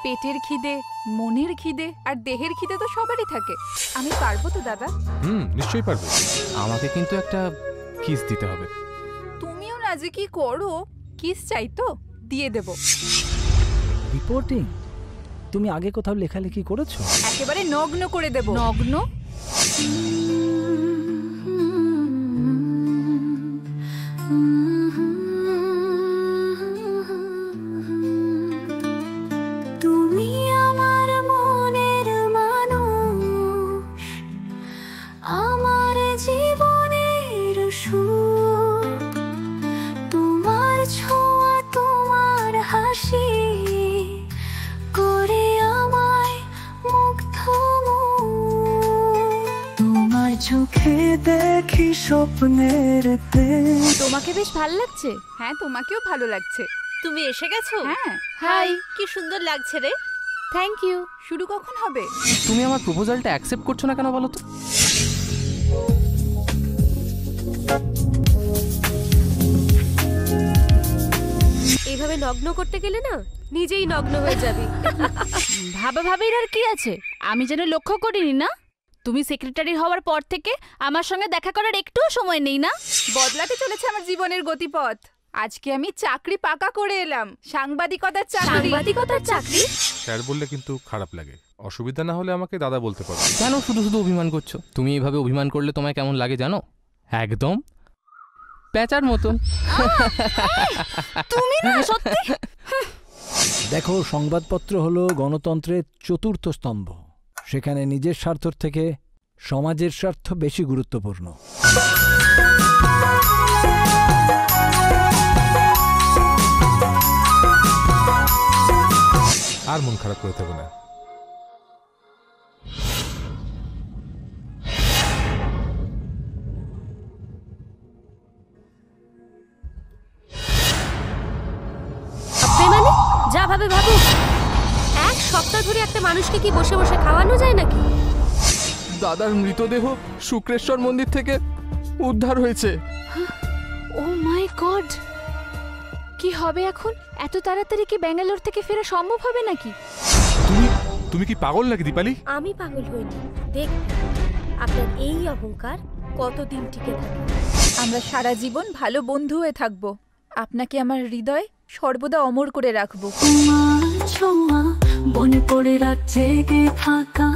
পেটের খিদে, মনের খিদে আর দেহের খিদে তো সবারই থাকে। আমি পারবো তো দাদা? নিশ্চয়ই পারবে। আমাকে কিন্তু একটা কিস দিতে হবে। তুমিও না যে কি করো, কিস চাই তো দিয়ে দেব। রিপোর্টিং? তুমি আগে কোথাও লেখালেখি করেছো? একেবারে নগ্ন করে দেব। নগ্ন? তুমি আমার মনের মানুষ, আমার জীবনের সুর, তোমার ছোঁয়া তোমার হাসি করে আমায় মুগ্ধ। তোমার চোখে দেখি স্বপ্নের দেশ। তোমাকে বেশ ভালো লাগছে। হ্যাঁ, তোমাকেও ভালো লাগছে। তুমি এসে গেছো? হ্যাঁ। হাই, কি সুন্দর লাগছে রে। Thank you. শুরু কখন হবে? তুমি আমার প্রপোজালটা অ্যাকসেপ্ট করছো না কেন বলো তো? এইভাবে নগ্ন করতে গেলে না নিজেই নগ্ন হয়ে যাবি। ভাবা ভাবির আর কি আছে? আমি যেন লক্ষ্য করিনি না? তুমি সেক্রেটারি হওয়ার পর থেকে আমার সঙ্গে দেখা করার একটুও সময় নেই না? বদলাতে চলেছে আমার জীবনের গতিপথ। আজকে আমি চাকরি পাকা করে এলাম, সাংবাদিকতার চাকরি। সাংবাদিকতার চাকরি? স্যার বললে কিন্তু খারাপ লাগে। অসুবিধা না হলে আমাকে দাদা বলতে পারো। কেন শুধু শুধু অভিমান করছো? তুমি এইভাবে অভিমান করলে তোমায় কেমন লাগে জানো? একদম প্যাঁচার মতন। তুমি না সত্যি। দেখো, সংবাদপত্র হলো গণতন্ত্রের চতুর্থ স্তম্ভ। সেখানে নিজের স্বার্থ থেকে সমাজের স্বার্থ বেশি গুরুত্বপূর্ণ। আর মন খারাপ করে থাকো না। মানে যা ভাবে ভাবো। এক সপ্তাহ ধরে একটা মানুষকে কি বসে বসে খাওয়ানো যায় নাকি? দাদার মৃতদেহ শুক্রেশ্বর মন্দির থেকে উদ্ধার হয়েছে। ও মাই গড, কি হবে এখন? এত তাড়াতাড়ি কি ব্যাঙ্গালোর থেকে ফেরা সম্ভব হবে নাকি? তুমি কি পাগল নাকি দীপালি? আমি পাগল হইনি। দেখ আপনার এই অহংকার কতদিন টিকে থাকে। আমরা সারা জীবন ভালো বন্ধু হয়ে থাকবো। আপনাকে আমার হৃদয় সর্বদা অমর করে রাখবো। তোমার ছোঁয়া বনে পড়ে রাত জেগে থাকা